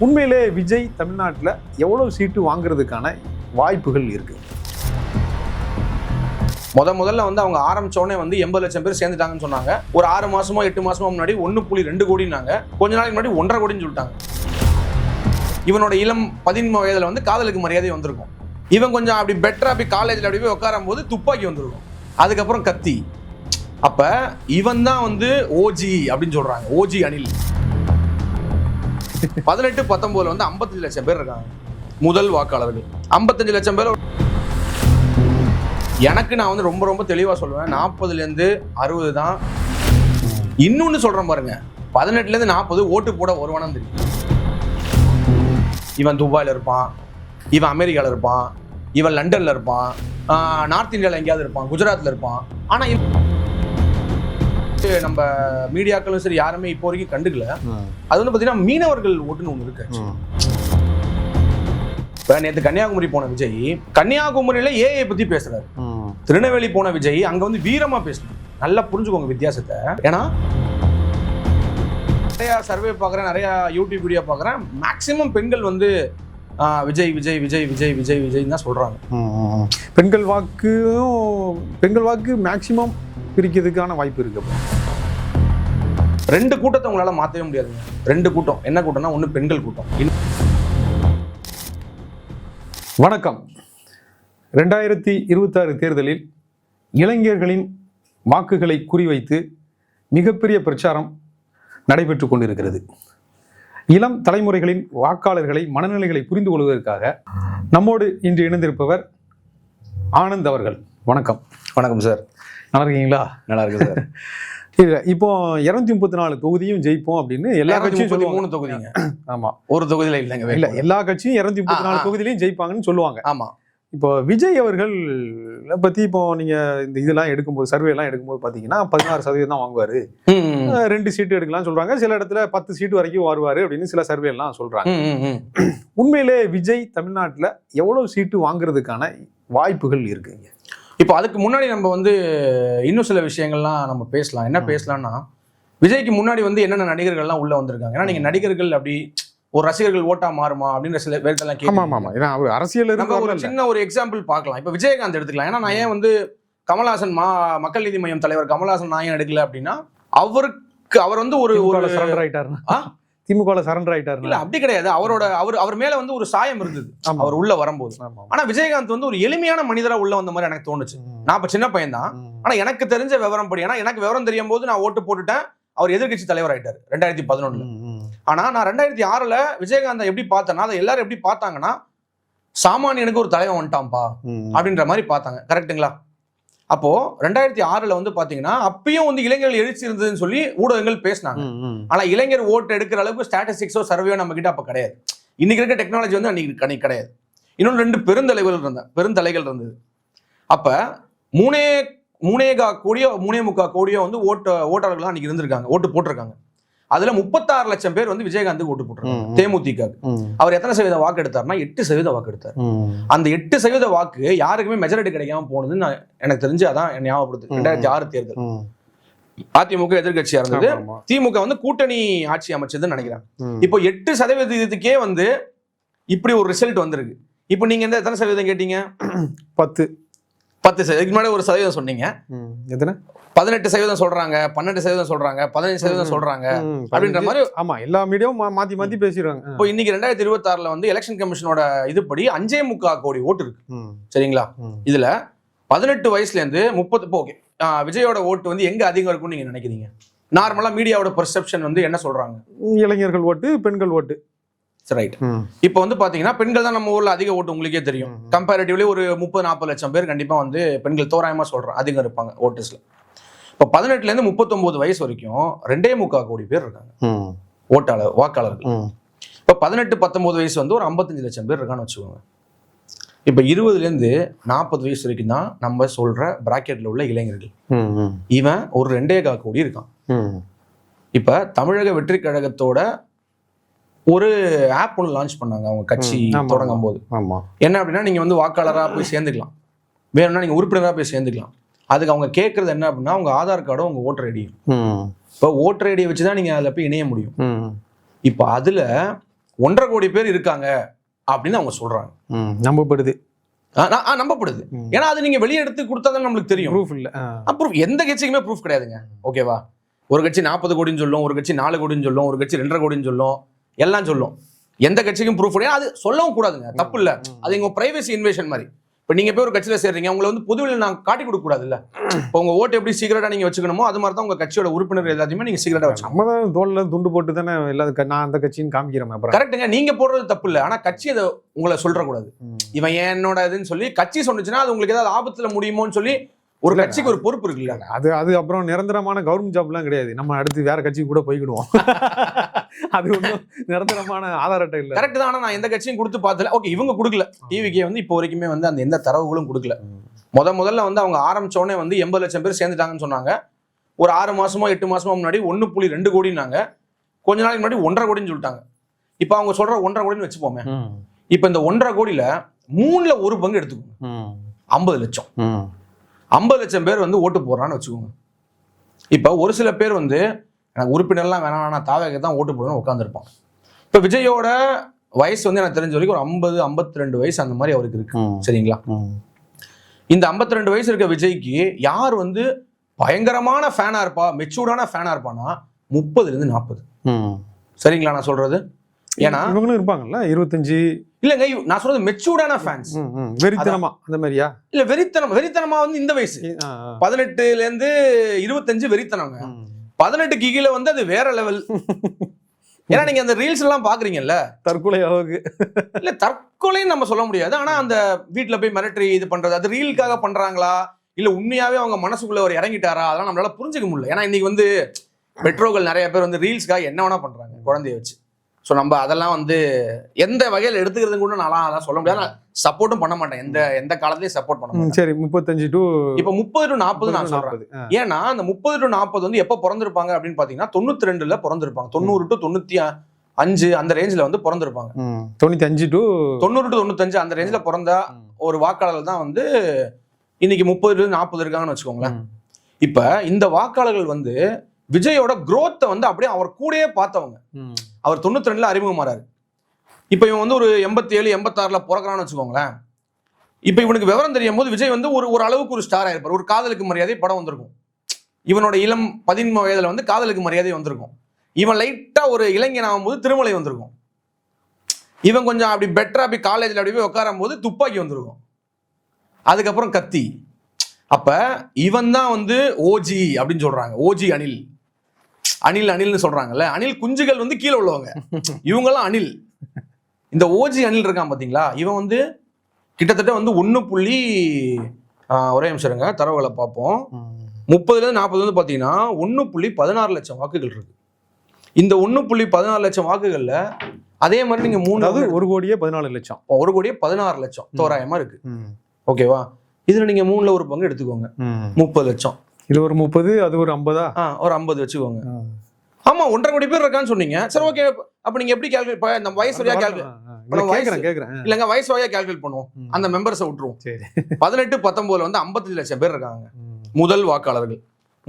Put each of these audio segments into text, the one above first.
உண்மையிலே விஜய் தமிழ்நாட்டில் எவ்வளவு சீட்டு வாங்குறதுக்கான வாய்ப்புகள் இருக்கு? முதல்ல வந்து அவங்க ஆரம்பிச்சோடனே வந்து 80 லட்சம் பேர் சேர்ந்துட்டாங்கன்னு சொன்னாங்க. ஒரு 6 மாசமோ 8 மாசமோ முன்னாடி 1.2 கோடினாங்க. கொஞ்ச நாளைக்கு முன்னாடி 1.5 கோடின்னு சொல்லிட்டாங்க. இவனோட இளம் 13 வயதுல வந்து காதலுக்கு மரியாதை வந்திருக்கும். இவன் கொஞ்சம் அப்படி பெட்டரா அப்படி காலேஜ்ல அப்படி போய் உட்காரும் போது துப்பாக்கி வந்திருக்கும். அதுக்கப்புறம் கத்தி. அப்ப இவன் தான் வந்து ஓஜி அப்படின்னு சொல்றாங்க. ஓஜி அனில். 18-19 வந்து 55 லட்சம் பேர் இருக்காங்க முதல் வாக்காளர்கள். 55 லட்சம் பேர். எனக்கு நான் வந்து ரொம்ப தெளிவா சொல்லுவேன், 40லேருந்து 60 தான். இன்னொன்னு சொல்றேன் பாருங்க, 18லேருந்து 40 ஓட்டு போட வருவானு தெரியும். இவன் துபாயில இருப்பான், இவன் அமெரிக்கால இருப்பான், இவன் லண்டன்ல இருப்பான், நார்த் இந்தியாவில் எங்கேயாவது இருப்பான், குஜராத்ல இருப்பான். ஆனா நம்ம மீடியாக்களும் சரி யாருமே இப்போ வரைக்கும் கண்டுக்கல. அது வந்து பாத்தீங்கன்னா மீனவர்கள் ஓட்டுன்னு ஒண்ணு இருக்கு. இப்ப நேற்று கன்னியாகுமரி போன விஜய் கன்னியாகுமரியில ஏஐ பத்தி பேசுறாரு. திருநெல்வேலி போன விஜய் அங்க வந்து வீரமா பேசுறாரு. நல்லா புரிஞ்சுக்கோங்க வித்தியாசத்தை. ஏன்னா நிறைய சர்வே பார்க்குறேன், நிறைய யூடியூப் வீடியோ பார்க்குறேன், மேக்சிமம் பெண்கள் வந்து விஜய் விஜய் விஜய் விஜய் விஜய் விஜய் தான் சொல்றாங்க. பெண்கள் வாக்கு மேக்சிமம் பிரிக்கிறதுக்கான வாய்ப்பு இருக்கு. 2 கூட்டத்தை உங்களால மாற்றவே முடியாதுங்க. 2 கூட்டம். என்ன கூட்டம்னா, ஒன்று பெண்கள் கூட்டம். வணக்கம். 2026 தேர்தலில் இளைஞர்களின் வாக்குகளை குறிவைத்து மிகப்பெரிய பிரச்சாரம் நடைபெற்று கொண்டிருக்கிறது. இளம் தலைமுறைகளின் வாக்காளர்களை மனநிலைகளை புரிந்து கொள்வதற்காக நம்மோடு இன்று இணைந்திருப்பவர் ஆனந்த் அவர்கள். வணக்கம். வணக்கம் சார். நல்லா இருக்கீங்களா? நல்லா இருக்கு சார். இப்போ 234 தொகுதியும் ஜெயிப்போம் அப்படின்னு எல்லா கட்சியும் 3 தொகுதிங்க. ஆமா, ஒரு தொகுதியில இல்லைங்க. இல்ல, எல்லா கட்சியும் 234 தொகுதியிலையும் ஜெயிப்பாங்கன்னு சொல்லுவாங்க. ஆமா. இப்போ விஜய் அவர்கள் பத்தி இப்போ நீங்க இந்த இதெல்லாம் எடுக்கும்போது, சர்வே எல்லாம் எடுக்கும்போது பாத்தீங்கன்னா 16% தான் வாங்குவாரு, 2 சீட்டு எடுக்கலாம் சொல்றாங்க, சில இடத்துல 10 சீட்டு வரைக்கும் வருவாரு அப்படின்னு சில சர்வே எல்லாம் சொல்றாங்க. உண்மையிலே விஜய் தமிழ்நாட்டுல எவ்வளவு சீட்டு வாங்குறதுக்கான வாய்ப்புகள் இருக்குங்க? இப்போ அதுக்கு முன்னாடி நம்ம வந்து இன்னும் சில விஷயங்கள்லாம் நம்ம பேசலாம். என்ன பேசலாம்னா, விஜய்க்கு முன்னாடி வந்து என்னென்ன நடிகர்கள்லாம் உள்ள வந்திருக்காங்க. ஏன்னா நீங்க நடிகர்கள் அப்படி ஒரு ரசிகர்கள் ஓட்டா மாறுமா அப்படின்ற சில பேர்த்தெல்லாம் கேட்கலாம். அரசியல் நம்ம ஒரு சின்ன ஒரு எக்ஸாம்பிள் பார்க்கலாம். இப்போ விஜயகாந்த் எடுத்துக்கலாம். ஏன்னா நான் ஏன் வந்து கமல்ஹாசன் மக்கள் நீதி மய்யம் தலைவர் கமல்ஹாசன் நான் ஏன் எடுக்கல அப்படின்னா, அவர் வந்து ஒரு சரண்டர் ஆயிட்டாருன்னா, திமுக சரண்டர் ஆயிட்டாரு. இல்ல, அப்படி கிடையாது. அவர் மேல வந்து ஒரு சாயம் இருந்தது அவர் உள்ள வரும்போது. ஆனா விஜயகாந்த் வந்து ஒரு எளிமையான மனிதரா உள்ள வந்த மாதிரி எனக்கு தோணுச்சு. நான் இப்ப சின்ன பையன் தான், ஆனா எனக்கு தெரிஞ்ச விவரம் படி, ஏன்னா எனக்கு விவரம் தெரியும் போது நான் ஓட்டு போட்டுட்டேன். அவர் எதிர்கட்சி தலைவர் ஆயிட்டாரு 2011. ஆனா நான் 2006 விஜயகாந்த் எப்படி பார்த்தேன்னா, அதை எல்லாரும் எப்படி பார்த்தாங்கன்னா, சாமானியனுக்கு ஒரு தலைவன் வந்துட்டான்பா அப்படின்ற மாதிரி பார்த்தாங்க. கரெக்டுங்களா? அப்போ 2006 வந்து பாத்தீங்கன்னா அப்பயும் வந்து இளைஞர்கள் எழுச்சி இருந்ததுன்னு சொல்லி ஊடகங்கள் பேசினாங்க. ஆனா இளைஞர் ஓட்டு எடுக்கிற அளவுக்கு ஸ்டாட்டிஸ்டிக்ஸோ சர்வேயோ நம்ம கிட்ட அப்ப கிடையாது. இன்னைக்கு இருக்க டெக்னாலஜி வந்து அன்னைக்கு கிடையாது. இன்னொன்று 2 பெருந்தலைகள் இருந்தது. அப்ப 3.25 கோடியோ வந்து ஓட்டாளர்கள் அன்னைக்கு இருந்திருக்காங்க, ஓட்டு போட்டிருக்காங்க. அதுல 36 லட்சம் பேர் வந்து விஜயகாந்துக்கு ஓட்டு போட்டிருக்காங்க. தேமுதிக அவர் எத்தனை சதவீத வாக்கு எடுத்தாருன்னா 8% வாக்கு எடுத்தார். அந்த 8% வாக்கு யாருக்குமே மெஜாரிட்டி கிடைக்காம போனதுன்னு எனக்கு தெரிஞ்சு அதான் ஞாபகப்படுது. 2006 தேர்தல் அதிமுக எதிர்கட்சியா இருந்தது, திமுக வந்து கூட்டணி ஆட்சி அமைச்சதுன்னு நினைக்கிறேன். இப்போ 8% வந்து இப்படி ஒரு ரிசல்ட் வந்திருக்கு. இப்போ நீங்க எத்தனை சதவீதம் கேட்டீங்க? 10%. இதுக்கு முன்னாடி ஒரு சதவீதம் சொன்னீங்க. எத்தனை? 18% சொல்றாங்க, 12% சொல்றாங்க, 15% சொல்றாங்க அப்படின்ற மாதிரி. ஆமா, எல்லா மீடியாவும் மாத்தி பேசிடுறாங்க. இப்போ இன்னைக்கு 2026 வந்து எலெக்ஷன் கமிஷனோட இதுபடி 5.25 கோடி ஓட்டு இருக்கு. சரிங்களா? இதுல 18 வயசுல இருந்து 30. ஓகே, விஜயோட ஓட்டு வந்து எங்க அதிகம் இருக்கும்னு நீங்க நினைக்கிறீங்க? நார்மலா மீடியாவோட பெர்செப்ஷன் வந்து என்ன சொல்றாங்க? இளைஞர்கள் ஓட்டு, பெண்கள் ஓட்டு. ரைட். இப்போ வந்து பாத்தீங்கன்னா பெண்கள் தான் நம்ம ஊர்ல அதிக ஓட்டு, உங்களுக்கே தெரியும். கம்பேரிட்டிவ்லி ஒரு 30-40 லட்சம் பேர் கண்டிப்பா வந்து பெண்கள் தோராயமா சொல்றேன் அதிகம் இருப்பாங்க ஓட்டர்ஸ்ல. இப்போ 18ல இருந்து 39 வயசு வரைக்கும் 2.25 கோடி பேர் இருக்காங்க வாக்காளர்கள். இப்போ 18-19 வயசு வந்து ஒரு 55 லட்சம் பேர் இருக்கான்னு வச்சுக்கோங்க. இப்போ 20ல இருந்து 40 வயசு வரைக்கும் தான் நம்ம சொல்ற பிராக்கெட்ல உள்ள இளைஞர்கள். இவன் ஒரு 2.25 கோடி இருக்கான். இப்ப தமிழக வெற்றி கழகத்தோட ஒரு ஆப் ஒன்று லான்ச் பண்ணாங்க அவங்க கட்சி தொடங்கும் போது. என்ன அப்படின்னா, நீங்க வந்து வாக்காளராக போய் சேர்ந்துக்கலாம், வேணும்னா நீங்க உறுப்பினராக போய் சேர்ந்துக்கலாம். அதுக்கு அவங்க கேட்கறது என்ன அப்படின்னா, உங்க ஆதார் கார்டும் உங்க ஓட்டர் ஐடியும். இப்போ ஓட்டர் ஐடியை வச்சுதான் நீங்க அதில் போய் இணைய முடியும். இப்போ அதுல 1.5 கோடி பேர் இருக்காங்க அப்படின்னு அவங்க சொல்றாங்க. நம்பப்படுது, நம்பப்படுது. ஏன்னா அது நீங்க வெளியே எடுத்து கொடுத்தாதான் நம்மளுக்கு தெரியும். ப்ரூஃப் இல்ல. ப்ரூஃப் எந்த கட்சிக்குமே ப்ரூஃப் கிடையாதுங்க. ஓகேவா? ஒரு கட்சி 40 கோடின்னு சொல்லும், ஒரு கட்சி 4 கோடின்னு சொல்லும், ஒரு கட்சி 2.5 கோடின்னு சொல்லும், எல்லாம் சொல்லும். எந்த கட்சிக்கும் ப்ரூஃப் கிடையாது. அது சொல்லவும் கூடாதுங்க, தப்பு இல்ல. அது எங்க பிரைவசி இன்வேஷன் மாதிரி. இப்ப நீங்க போய் ஒரு கட்சியில சேர்றீங்க, உங்களை வந்து பொதுவில் நான் காட்டி கொடுக்க கூடாது இல்ல. இப்போ உங்க ஓட்டு எப்படி சீக்கிரட்டா நீங்க வச்சுக்கணுமோ அது மாதிரி தான் உங்க கட்சியோட உறுப்பினர் எல்லாத்தையுமே நீங்க சீக்கிரட்டா வச்சுக்கணும். நம்ம தான் தோல்ல துண்டு போட்டு தானே எல்லாத்துக்கும் நான் அந்த கட்சின்னு காமிக்கிறேன். கரெக்டுங்க, நீங்க போடுறது தப்பு இல்ல. ஆனா கட்சி அதை உங்களை சொல்ற கூடாது. இவன் என்னோட இதுன்னு சொல்லி கட்சி சொன்னுச்சுன்னா அது உங்களுக்கு ஏதாவது ஆபத்துல முடியுமோன்னு சொல்லி ஒரு கட்சிக்கு ஒரு பொறுப்பு இருக்குல்ல. அது அப்புறம் நிரந்தரமான கவர்மெண்ட் ஜாப்லாம் கிடையாது. நம்ம அடுத்து வேற கட்சிக்கு கூட போய்க்கிடுவோம். அது ஒன்றும் நிரந்தரமான ஆதார அட்டை இல்லை. கரெக்ட் தான். ஆனா நான் எந்த கட்சியும் கொடுத்து பார்த்தல. ஓகே, இவங்க கொடுக்கல. டிவிக்கே வந்து இப்போ வரைக்குமே வந்து அந்த எந்த தரவுகளும் கொடுக்கல. முதல்ல வந்து அவங்க ஆரம்பிச்சோடனே வந்து 80 லட்சம் பேர் சேர்ந்துட்டாங்கன்னு சொன்னாங்க. ஒரு 6 மாசமோ 8 மாசமோ முன்னாடி 1.2 கோடினாங்க. கொஞ்ச நாளைக்கு முன்னாடி 1.5 கோடின்னு சொல்லிட்டாங்க. இப்போ அவங்க சொல்ற 1.5 கோடின்னு வச்சுப்போமே. இப்போ இந்த 1.5 கோடியில 3ல் 1 பங்கு எடுத்துக்கோங்க, 50 லட்சம். 50 லட்சம் பேர் வந்து ஓட்டு போடுறான்னு வச்சுக்கோங்க. இப்போ ஒரு சில பேர் வந்து எனக்கு உறுப்பினர்லாம் வேணாம், நான் தாவேக்கு தான் ஓட்டு போடணும்னு உட்காந்துருப்பான். இப்போ விஜயோட வயசு வந்து எனக்கு தெரிஞ்ச வரைக்கும் ஒரு 50-52 வயசு அந்த மாதிரி அவருக்கு இருக்கு. சரிங்களா? இந்த 52 வயசு இருக்க விஜய்க்கு யார் வந்து பயங்கரமான ஃபேனா இருப்பா, மெச்சூர்டான ஃபேனா இருப்பானா 30-40. சரிங்களா நான் சொல்றது? ஏன்னா இவங்களும் இருப்பாங்கல்ல 25. இல்லங்க, நான் சொல்றது மெச்சூர்டான ஃபேன்ஸ். வெறித்தனமா அந்த மாதிரியா? இல்ல, வெறித்தனமா வந்து இந்த வயசு 18 25 வெறித்தனங்க. 18 கீழே வந்து அது வேற லெவல். ஏன்னா நீங்க அந்த ரீல்ஸ் எல்லாம் பாக்குறீங்கல்ல, தற்கொலை அளவுக்கு. இல்ல தற்கொலைன்னு நம்ம சொல்ல முடியாது. ஆனா அந்த வீட்டுல போய் மிரட்டி இது பண்றது, அது ரீலுக்காக பண்றாங்களா இல்ல உண்மையாவே அவங்க மனசுக்குள்ள ஒரு இறங்கிட்டாரா, அதெல்லாம் நம்மளால புரிஞ்சுக்க முடியல. ஏன்னா இன்னைக்கு வந்து பெற்றோர்கள் நிறைய பேர் வந்து ரீல்ஸ்க்காக என்ன வேணா பண்றாங்க குழந்தைய வச்சு. ஸோ நம்ம அதெல்லாம் வந்து எந்த வகையில் எடுத்துக்கிறது கூட நான் அதெல்லாம் சொல்ல முடியாது. நான் சப்போர்ட்டும் பண்ண மாட்டேன், எந்த காலத்திலயும் சப்போர்ட் பண்ண மாட்டேன். சரி, 35 to இப்போ 30 to 40 நான் சொல்றேன். ஏன்னா அந்த 30 to 40 வந்து எப்போ பிறந்திருப்பாங்க அப்படின்னு பாத்தீங்கன்னா 92ல பிறந்திருப்பாங்க. 90 to 95 அந்த ரேஞ்சில் வந்து பிறந்திருப்பாங்க. 95 to 90 to 95 அந்த ரேஞ்சில பிறந்த ஒரு வாக்காளர்கள் தான் வந்து இன்னைக்கு 30 to 40 இருக்காங்கன்னு வச்சுக்கோங்களேன். இப்ப இந்த வாக்காளர்கள் வந்து விஜயோட குரோத்தை வந்து அப்படியே அவர் கூடயே பார்த்தவங்க. அவர் 92ல அறிமுகமாறாரு. இப்ப இவன் வந்து ஒரு 87 86ல பிறக்கிறான்னு வச்சுக்கோங்களேன். இப்ப இவனுக்கு விவரம் தெரியும் போது விஜய் வந்து ஒரு அளவுக்கு ஒரு ஸ்டார் ஆயிருப்பார். ஒரு காதலுக்கு மரியாதை படம் வந்திருக்கும். இவனோட இளம் 13 வயதுல வந்து காதலுக்கு மரியாதை வந்திருக்கும். இவன் லைட்டா ஒரு இளைஞன் ஆகும்போது திருமலை வந்திருக்கும். இவன் கொஞ்சம் அப்படி பெட்டரா அப்படி காலேஜ்ல அப்படி போய் உட்காரும் போது துப்பாக்கி வந்திருக்கும். அதுக்கப்புறம் கத்தி. அப்ப இவன் தான் வந்து ஓஜி அப்படின்னு சொல்றாங்க. ஓஜி அனில்னு சொல்றாங்கல்ல. அனில் குஞ்சுகள் வந்து கீழே உள்ளவங்க, இவங்கெல்லாம் அனில். இந்த ஓஜி அனில் இருக்கான் பாத்தீங்களா, இவன் வந்து கிட்டத்தட்ட வந்து 1. ஒரே நிமிஷம் இருங்க, தரவுகளை பார்ப்போம். 30-40 வந்து பாத்தீங்கன்னா 1.16 லட்சம் வாக்குகள் இருக்கு. இந்த 1.16 லட்சம் வாக்குகள்ல அதே மாதிரி நீங்க 3 1 கோடியே 14 லட்சம் 1 கோடியே 16 லட்சம் தோராயமா இருக்கு. ஓகேவா? இதுல நீங்க 3ல் 1 பங்கு எடுத்துக்கோங்க, 30 லட்சம். இது ஒரு 30, அது ஒரு 50. ஒரு 50 வச்சுக்கோங்க. ஆமா, 1.5 கோடி பேர் இருக்கான்னு சொன்னீங்க. சரி, ஓகே. அப்ப நீங்க எப்படி கால்குலேட், நம்ம வயசு வழியா கேக்குறேன் இல்லங்க, வயசு வழியா கால்குலேட் பண்ணுவோம். அந்த மெம்பர்ஸை விட்டுருவோம். 18-19 வந்து 55 லட்சம் பேர் இருக்காங்க முதல் வாக்காளர்கள்.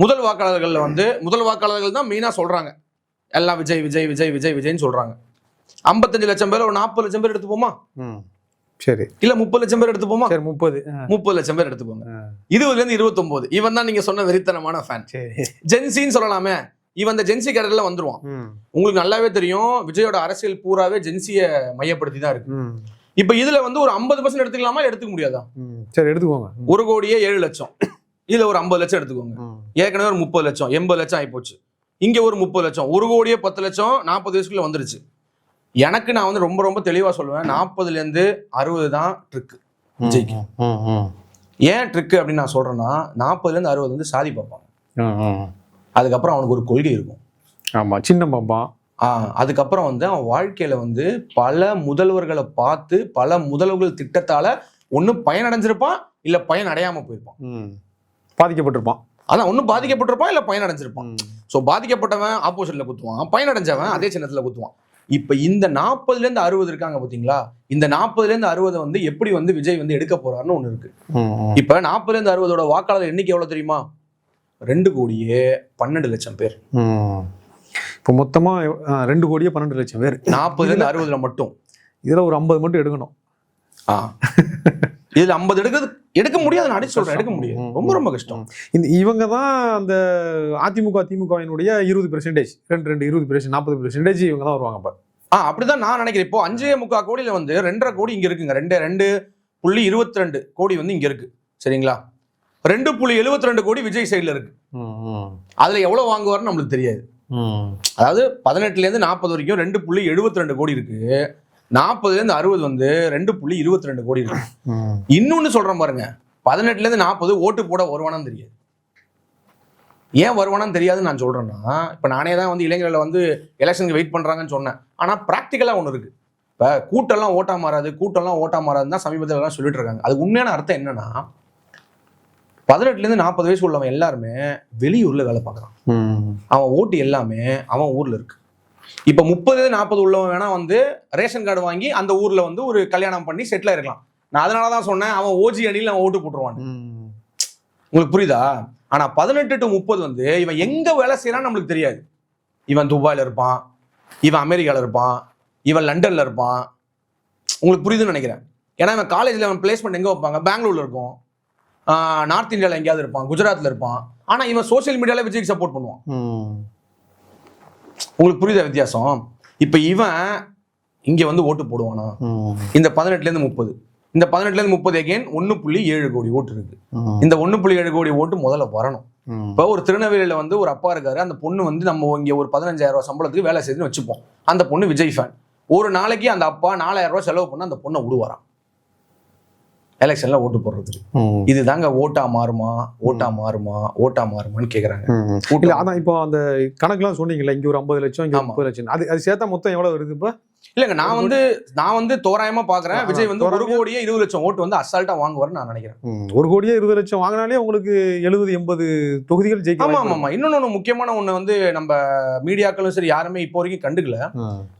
முதல் வாக்காளர்கள் தான் மெயினா சொல்றாங்க. எல்லாம் விஜய் விஜய் விஜய் விஜய் விஜய்ன்னு சொல்றாங்க. 55 லட்சம் பேர் ஒரு 40 லட்சம் பேர் எடுத்துப்போமா? சரி. இல்ல 30 லட்சம் பேர் எடுத்துப்போமா? சரி, 30 லட்சம் பேர் எடுத்துப்போங்க. 20-29 இவன் தான் நீங்க சொன்ன வெறித்தனமான ஃபேன். ஜென்சின்னு சொல்லலாமே. இவன் அந்த ஜென்சி கேரக்டர்ல வந்துருவான். உங்களுக்கு நல்லாவே தெரியும் விஜயோட அரசியல் பூராவே ஜென்சிய மையப்படுத்தி தான் இருக்கு. இப்ப இதுல வந்து ஒரு 50% எடுத்துக்கலாமா, எடுத்துக்க முடியாதா? சரி, எடுத்துக்கோங்க. 1 கோடியே 7 லட்சம். இதுல ஒரு 50 லட்சம் எடுத்துக்கோங்க. ஏற்கனவே ஒரு 30 லட்சம் 80 லட்சம் ஆகி போச்சு. இங்க ஒரு 30 லட்சம். 1 கோடியே 10 லட்சம் 40 வயசுக்குள்ள வந்துருச்சு. எனக்கு நான் வந்து ரொம்ப ரொம்ப தெளிவா சொல்லுவேன், 40-60 தான் ட்ரிக் விஜய்க்கு. ஏன் ட்ரிக் அப்படின்னு நான் சொல்றேன்னா, 40-60 வந்து சாதி பார்ப்பாங்க. அதுக்கப்புறம் அவனுக்கு ஒரு கொள்கை இருக்கும். ஆமா, சின்ன பாப்பா. அதுக்கப்புறம் வந்து அவன் வாழ்க்கையில வந்து பல முதல்வர்களை பார்த்து பல முதல்வர்கள் திட்டத்தால ஒண்ணு பயனடைஞ்சிருப்பான், இல்ல பயன் அடையாம போயிருப்பான், பாதிக்கப்பட்டிருப்பான். அதான் ஒண்ணு பாதிக்கப்பட்டிருப்பான் இல்ல பயன் அடைஞ்சிருப்பான். சோ பாதிக்கப்பட்டவன் ஆப்போசிட்ல குத்துவான், பயனடைஞ்சவன் அதே சின்னத்துல குத்துவான். இப்ப இந்த 40-60 இருக்காங்க பாத்தீங்களா, இந்த 40-60 வந்து எப்படி வந்து விஜய் வந்து எடுக்க போறாருன்னு ஒண்ணு இருக்கு. இப்ப 40-60 வாக்காளர் எண்ணிக்கை எவ்வளவு தெரியுமா? 2 கோடியே 12 லட்சம் பேர். இப்போ மொத்தமா 2 கோடியே 12 லட்சம் பேர். 40லேருந்து 60 மட்டும். இதுல ஒரு 50 மட்டும் எடுக்கணும். இதுல 50 எடுக்க முடியாது. நான் அடிச்சு சொல்றேன், எடுக்க முடியாது. ரொம்ப ரொம்ப கஷ்டம். இவங்க தான் அந்த அதிமுக திமுகவினுடைய 20%, 20% 40% இவங்க தான் வருவாங்க. அப்ப அப்படிதான் நான் நினைக்கிறேன். இப்போ 5.25 கோடியில வந்து 2.5 கோடி இங்க இருக்குங்க. 2.22 கோடி வந்து இங்க இருக்கு. சரிங்களா? 2.72 கோடி விஜய் சைடுல இருக்கு. அதுல எவ்வளவு வாங்குவாருன்னு நம்மளுக்கு தெரியாது. அதாவது 18லேருந்து 40 வரைக்கும் 2.72 கோடி இருக்கு. 40லேருந்து 60 வந்து 2.22 கோடி இருக்கு. இன்னொன்னு சொல்றேன் பாருங்க, 18லேருந்து 40 ஓட்டு போட வருவானான்னு தெரியாது. ஏன் வருவானான்னு தெரியாதுன்னு நான் சொல்றேன்னா, இப்ப நானே தான் வந்து இளைஞர்களை வந்து எலெக்ஷனுக்கு வெயிட் பண்றாங்கன்னு சொன்னேன். ஆனா பிராக்டிக்கலா ஒண்ணு இருக்கு. இப்ப கூட்டம்லாம் ஓட்டா மாறாதுன்னு தான் சமீபத்தில் எல்லாம் சொல்லிட்டு இருக்காங்க. அது உண்மையான அர்த்தம் என்னன்னா, 18லேருந்து 40 வயசு உள்ளவன் எல்லாருமே வெளியூர்ல வேலை பார்க்கறான். அவன் ஓட்டு எல்லாமே அவன் ஊர்ல இருக்கு. இப்ப 30-40 உள்ளவன் வேணா வந்து ரேஷன் கார்டு வாங்கி அந்த ஊர்ல வந்து ஒரு கல்யாணம் பண்ணி செட்டில் ஆயிருக்கலாம். நான் அதனாலதான் சொன்னேன், அவன் ஓஜி அணியில் அவன் ஓட்டு போட்டுருவான். உங்களுக்கு புரியுதா? ஆனா 18 to 30 வந்து இவன் எங்க வேலை செய்யறான்னு நம்மளுக்கு தெரியாது. இவன் துபாயில இருப்பான், இவன் அமெரிக்கால இருப்பான், இவன் லண்டன்ல இருப்பான். உங்களுக்கு புரியுதுன்னு நினைக்கிறேன். ஏன்னா இவன் காலேஜ்ல அவன் பிளேஸ்மெண்ட் எங்க வைப்பாங்க? பெங்களூர்ல இருக்கும், நார்த் இந்தியாவில் எங்கேயாவது இருப்பான், குஜராத்ல இருப்பான். ஆனா இவன் சோசியல் மீடியால விஜய்க்கு சப்போர்ட் பண்ணுவான். உங்களுக்கு புரியுதா வித்தியாசம்? இப்ப இவன் இங்க வந்து ஓட்டு போடுவானா? இந்த 18லேருந்து 30, இந்த 18லேருந்து 30 அகைன் 1.7 கோடி ஓட்டு இருக்கு. இந்த 1.7 கோடி ஓட்டு முதல்ல வரணும். இப்ப ஒரு திருநெல்வேலியில வந்து ஒரு அப்பா இருக்காரு. அந்த பொண்ணு வந்து நம்ம இங்க ஒரு 15,000 ரூபாய் சம்பளத்துக்கு வேலை செய்துன்னு வச்சுப்போம். அந்த பொண்ணு விஜய் ஃபேன். ஒரு நாளைக்கு அந்த அப்பா 4,000 ரூபாய் செலவு பண்ண அந்த பொண்ணை விடுவாராம் எலெக்ஷன்ல ஓட்டு போடுறதுக்கு. இதுதாங்க ஓட்டா மாறுமான்னு கேக்குறாங்க. அதான் இப்போ அந்த கணக்குலாம் சொன்னீங்கல்ல, இங்க ஒரு 50 லட்சம், இங்க 30 லட்சம், அது சேர்த்தா மொத்தம் எவ்வளவு வருது? இப்ப இல்லங்க, நான் வந்து தோராயமா பாக்குறேன். விஜய் வந்து 1 கோடியே 20 லட்சம் ஓட்டு வந்து அசால்ட்டா வாங்குவாருன்னு நான் நினைக்கிறேன். 1 கோடியே 20 லட்சம் வாங்கினாலே உங்களுக்கு 70-80 தொகுதிகள் ஜெயிக்கலாம். ஆமா. இன்னொன்னு முக்கியமான ஒண்ணு வந்து நம்ம மீடியாக்களும் சரி யாருமே இப்போ வரைக்கும் கண்டுக்கல.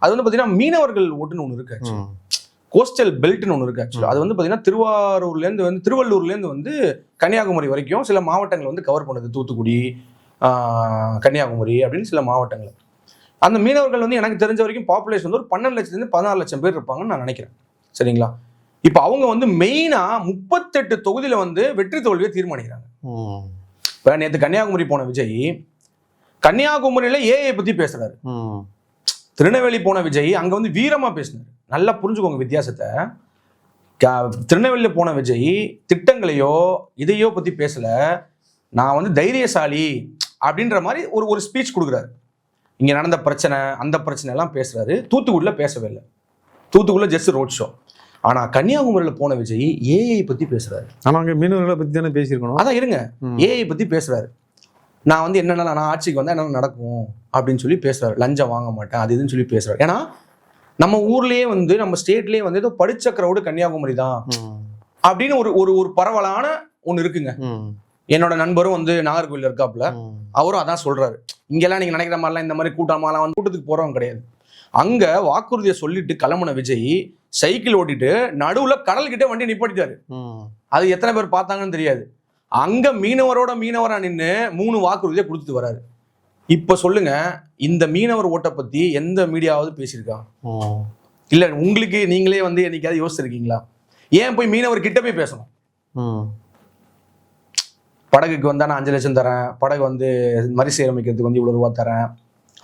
அது வந்து பாத்தீங்கன்னா மீனவர்கள் ஓட்டுன்னு ஒண்ணு இருக்கு. கோஸ்டல் பெல்ட்னு ஒன்று இருக்கு. ஆக்சுவலா அது வந்து பாத்தீங்கன்னா திருவள்ளூர்லேருந்து வந்து கன்னியாகுமரி வரைக்கும் சில மாவட்டங்கள் வந்து கவர் பண்ணுது. தூத்துக்குடி, கன்னியாகுமரி அப்படின்னு சில மாவட்டங்கள். அந்த மீனவர்கள் வந்து எனக்கு தெரிஞ்ச வரைக்கும் பாப்புலேஷன் வந்து ஒரு 12 லட்சத்துலேருந்து 16 லட்சம் பேர் இருப்பாங்கன்னு நான் நினைக்கிறேன். சரிங்களா? இப்போ அவங்க வந்து மெயினா 38 தொகுதியில வந்து வெற்றி தோல்வியை தீர்மானிக்கிறாங்க. இப்போ நேற்று கன்னியாகுமரி போன விஜய் கன்னியாகுமரியில ஏஐ பத்தி பேசுறாரு. திருநெல்வேலி போன விஜய் அங்க வந்து வீரமா பேசினாரு. நல்லா புரிஞ்சுக்கோங்க வித்தியாசத்தை. திருநெல்வேலியில போன விஜய் திட்டங்களையோ இதையோ பத்தி பேசல. நான் வந்து தைரியசாலி அப்படின்ற மாதிரி ஒரு ஸ்பீச் கொடுக்குறாரு. இங்க நடந்த பிரச்சனை, அந்த பிரச்சனை எல்லாம் பேசுறாரு. தூத்துக்குடியில பேசவே இல்லை. தூத்துக்குடியில ஜஸ்ட் ரோட் ஷோ. ஆனா கன்னியாகுமரியில போன விஜய் ஏஐ பத்தி பேசுறாரு. ஆனா அங்க மீனவர்களை பத்தி தானே பேசியிருக்கணும். அதான் இருங்க, ஏஐ பத்தி பேசுறாரு. நான் வந்து என்னென்ன நான் ஆட்சிக்கு வந்தா என்ன நடக்கும் அப்படின்னு சொல்லி பேசுறாரு. லஞ்சம் வாங்க மாட்டேன் அது இதுன்னு சொல்லி பேசுறாரு. ஏன்னா நம்ம ஊர்லயே வந்து நம்ம ஸ்டேட்லயே வந்து ஏதோ படிச்ச கிரௌடு கன்னியாகுமரி தான் அப்படின்னு ஒரு பரவலான ஒண்ணு இருக்குங்க. என்னோட நண்பரும் வந்து நாகர்கோவில் இருக்காப்புல, அவரும் அதான் சொல்றாரு. இங்கெல்லாம் நீங்க நினைக்கிற மாதிரிலாம் இந்த மாதிரி கூட்டமாலாம் வந்து கூட்டத்துக்கு போறவங்க கிடையாது. அங்க வாக்குறுதியை சொல்லிட்டு கிளம்புன விஜய் சைக்கிள் ஓட்டிட்டு நடுவுல கடல் கிட்ட வண்டி நிப்பாட்டிட்டாரு. அது எத்தனை பேர் பார்த்தாங்கன்னு தெரியாது. அங்க மீனவரா நின்று 3 வாக்குறுதியை கொடுத்துட்டு வராரு. இப்ப சொல்லுங்க, இந்த மீனவர் ஓட்டை பத்தி எந்த மீடியாவது பேசியிருக்கா? இல்ல உங்களுக்கு நீங்களே வந்து என்னைக்காவது யோசிச்சிருக்கீங்களா? ஏன் போய் மீனவர் கிட்ட போய் பேசணும்? படகுக்கு வந்தா நான் 5 லட்சம் தரேன், படகு வந்து மறுசீரமைக்கிறதுக்கு வந்து இவ்வளவு ரூபா தரேன்,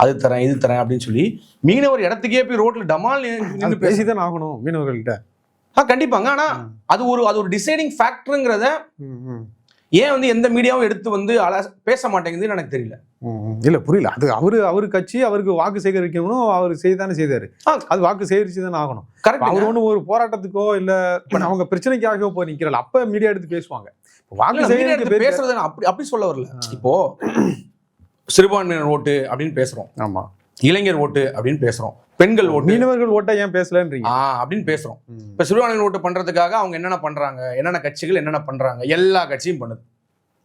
அது தரேன் இது தரேன் அப்படின்னு சொல்லி மீனவர் இடத்துக்கே போய் ரோட்ல டமால் பேசிதான் ஆகணும் மீனவர்கள்ட்ட. கண்டிப்பாங்க. ஆனா அது ஒரு டிசைடிங் ஃபேக்டருங்கிறத ஏன் வந்து எந்த மீடியாவும் எடுத்து வந்து பேச மாட்டேங்குதுன்னு எனக்கு தெரியல. இல்ல புரியல. அது அவரு கட்சி, அவருக்கு வாக்கு சேகரிக்கணும், அவர் செய்தானே செய்தாரு. அது வாக்கு சேகரிச்சு தானே ஆகணும். அவர் ஒண்ணு ஒரு போராட்டத்துக்கோ இல்ல அவங்க பிரச்சனைக்காக போய் நிக்கிறல, அப்ப மீடியா எடுத்து பேசுவாங்க. வாக்கு சேகரிக்க பேசுறது அப்படி சொல்ல வரல. இப்போ சிறுபான்மையினர் ஓட்டு அப்படின்னு பேசுறோம், ஆமா, இளைஞர் ஓட்டு அப்படின்னு பேசுறோம், பெண்கள் ஓட்டு, மீனவர்கள் ஓட்டை ஏன் பேசலன்றீங்க அப்படின்னு பேசுறோம். இப்ப சிறுபான்மையினர் ஓட்டு பண்றதுக்காக அவங்க என்னென்ன பண்றாங்க, என்னென்ன கட்சிகள் என்னென்ன பண்றாங்க, எல்லா கட்சியும் பண்ணுது.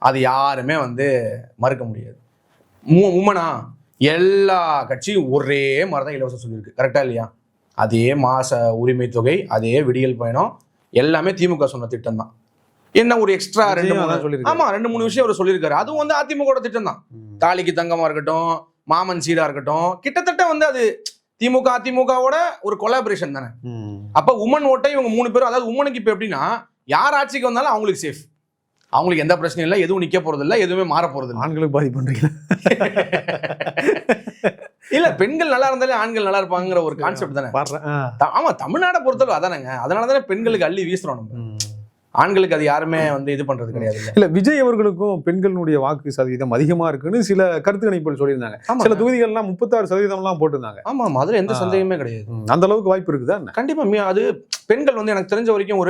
அது யாருமே வந்து மறுக்க முடியாது. உமனா எல்லா கட்சியும் ஒரே மாதிரிதான் இலவசம் சொல்லியிருக்கு. கரெக்டா இல்லையா? அதே மாச உரிமை தொகை, அதே விடியல் பயணம், எல்லாமே திமுக சொன்ன திட்டம் தான். என்ன ஒரு எக்ஸ்ட்ரா 2-3 விஷயம் அவர் சொல்லியிருக்காரு. அதுவும் வந்து அதிமுக திட்டம் தான். தாலிக்கு தங்கமா இருக்கட்டும், மாமன் சீடா இருக்கட்டும், கிட்டத்தட்ட வந்து அது திமுக அதிமுகவோட ஒரு கொலாபரேஷன் தானே. அப்ப உமன் ஓட்டை இவங்க 3 பேரும், அதாவது உமனுக்கு இப்ப எப்படின்னா யார் ஆட்சிக்கு வந்தாலும் அவங்களுக்கு சேஃப், அவங்களுக்கு எந்த பிரச்சனையும் இல்லை, எதுவும் நிக்க போறது இல்லை, எதுவுமே மாற போறது இல்லை. ஆண்களுக்கு பாதி பண்றீங்க இல்ல, பெண்கள் நல்லா இருந்தாலே ஆண்கள் நல்லா இருப்பாங்கிற ஒரு கான்செப்ட் தானே. ஆமா, தமிழ்நாடை பொறுத்தளவு அதானங்க. அதனாலதானே பெண்களுக்கு அள்ளி வீசுறோம் நம்ம. ஆண்களுக்கு அது யாருமே வந்து இது பண்றது கிடையாது. இல்ல, விஜய் அவர்களுக்கும் பெண்களுடைய வாக்கு சதவீதம் அதிகமா இருக்குன்னு சில கருத்து கணிப்புகள் சொல்லியிருந்தாங்க. சில தொகுதிகள்லாம் 36% போட்டிருந்தாங்க. ஆமா, அதுல எந்த சந்தேகமே கிடையாது. அந்த அளவுக்கு வாய்ப்பு இருக்குதா? கண்டிப்பா. அது பெண்கள் வந்து எனக்கு தெரிஞ்ச வரைக்கும்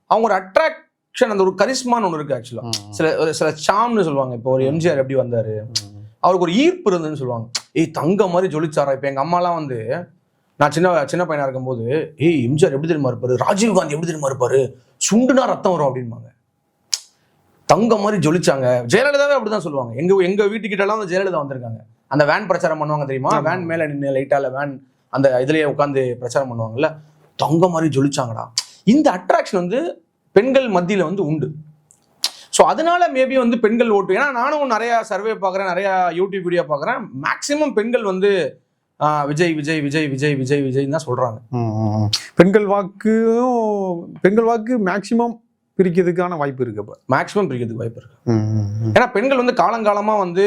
அவங்க ஒரு அட்ராக்ஷன், அந்த ஒரு கரிஸ்மான்னு ஒண்ணு இருக்கு ஆக்சுவலா. சில சாம்னு சொல்லுவாங்க. இப்போ ஒரு எம்ஜிஆர் எப்படி வந்தாரு, அவருக்கு ஒரு ஈர்ப்பு இருந்ததுன்னு சொல்லுவாங்க. தங்க மாதிரி ஜொலிச்சாரா. இப்ப எங்க அம்மாலாம் வந்து, நான் சின்ன பையனா இருக்கும்போது, எம்ஜிஆர் எப்படி தெரியுமா இருப்பாரு, ராஜீவ் காந்தி எப்படி தெரியுமா இருப்பாரு, சுண்டுனா ரத்தம் வரும் அப்படின்பாங்க. தங்க மாதிரி ஜொலிச்சாங்க. ஜெயலலிதாவே அப்படிதான் சொல்லுவாங்க. எங்க வீட்டுக்கிட்ட எல்லாம் வந்து ஜெயலலிதா வந்திருக்காங்க. அந்த வேன் பிரச்சாரம் பண்ணுவாங்க தெரியுமா, வேன் மேல நின்று லைட்டால வேன் அந்த இதுலயே உட்காந்து பிரச்சாரம் பண்ணுவாங்கல்ல, தங்க மாதிரி ஜொலிச்சாங்கடா. இந்த அட்ராக்ஷன் வந்து பெண்கள் மத்தியில வந்து உண்டு. ஸோ அதனால மேபி வந்து பெண்கள் ஓட்டு. ஏன்னா நானும் நிறைய சர்வே பார்க்குறேன், நிறைய யூடியூப் வீடியோ பார்க்குறேன். மேக்சிமம் பெண்கள் வந்து விஜய் விஜய் விஜய் விஜய் விஜய் விஜய் தான் சொல்றாங்க. பெண்கள் வாக்கு மேக்சிமம் பிரிக்கிறதுக்கான வாய்ப்பு இருக்கு. அப்ப மேக்சிமம் பிரிக்கிறதுக்கு வாய்ப்பு இருக்கு. ஏன்னா பெண்கள் வந்து காலங்காலமா வந்து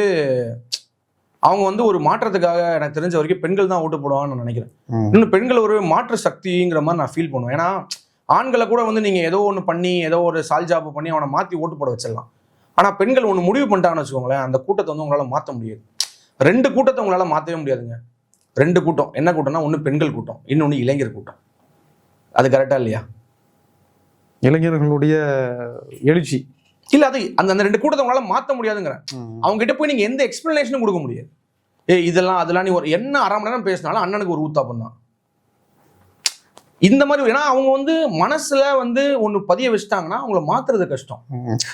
அவங்க வந்து ஒரு மாற்றத்துக்காக, எனக்கு தெரிஞ்ச வரைக்கும் பெண்கள் தான் ஓட்டு போடுவாங்கன்னு நான் நினைக்கிறேன். இன்னும் பெண்கள் ஒரு மாற்று சக்திங்கிற மாதிரி நான் ஃபீல் பண்ணுவேன். ஏன்னா ஆண்களை கூட வந்து நீங்க ஏதோ ஒன்று பண்ணி, ஏதோ ஒரு சால்ஜாப் பண்ணி அவனை மாற்றி ஓட்டு போட வச்சிடலாம். ஆனால் பெண்கள் ஒன்று முடிவு பண்ணிட்டாங்கன்னு வச்சுக்கோங்களேன், அந்த கூட்டத்தை வந்து உங்களால் மாற்ற முடியாது. 2 கூட்டத்தை உங்களால் மாற்றவே முடியாதுங்க. 2 கூட்டம். என்ன கூட்டம்னா, ஒன்று பெண்கள் கூட்டம், இன்னொன்று இளைஞர் கூட்டம். அது கரெக்டா இல்லையா? இளைஞர்களுடைய எழுச்சி இல்லை, அது அந்த 2 கூட்டத்தை உங்களால் மாற்ற முடியாதுங்கிறேன். அவங்க கிட்ட போய் நீங்க எந்த எக்ஸ்பிளனேஷனும் கொடுக்க முடியாது. இதெல்லாம் அதெல்லாம் நீ ஒரு என்ன அரை மணி நேரம் பேசினாலும் அண்ணனுக்கு ஒரு ஊத்தாப்பம் தான். இந்த மாதிரி. ஏன்னா அவங்க வந்து மனசுல வந்து ஒன்று பதிய வச்சுட்டாங்கன்னா அவங்கள மாத்துறது கஷ்டம்.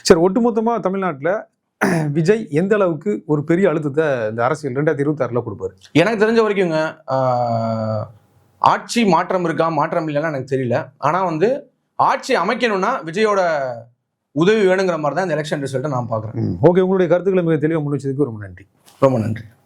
சரி, ஒட்டுமொத்தமா தமிழ்நாட்டில் விஜய் எந்த அளவுக்கு ஒரு பெரிய அழுத்தத்தை இந்த அரசியல் 2026 கொடுப்பாரு? எனக்கு தெரிஞ்ச வரைக்குங்க ஆட்சி மாற்றம் இருக்கா மாற்றம் இல்லைன்னா எனக்கு தெரியல. ஆனா வந்து ஆட்சி அமைக்கணும்னா விஜயோட உதவி வேணுங்கிற மாதிரி தான் இந்த எலெக்ஷன் ரிசல்ட்டை நான் பார்க்குறேன். ஓகே, உங்களுடைய கருத்துக்களை மிக தெளிவாக முன்வச்சதுக்கு ரொம்ப நன்றி. ரொம்ப நன்றி.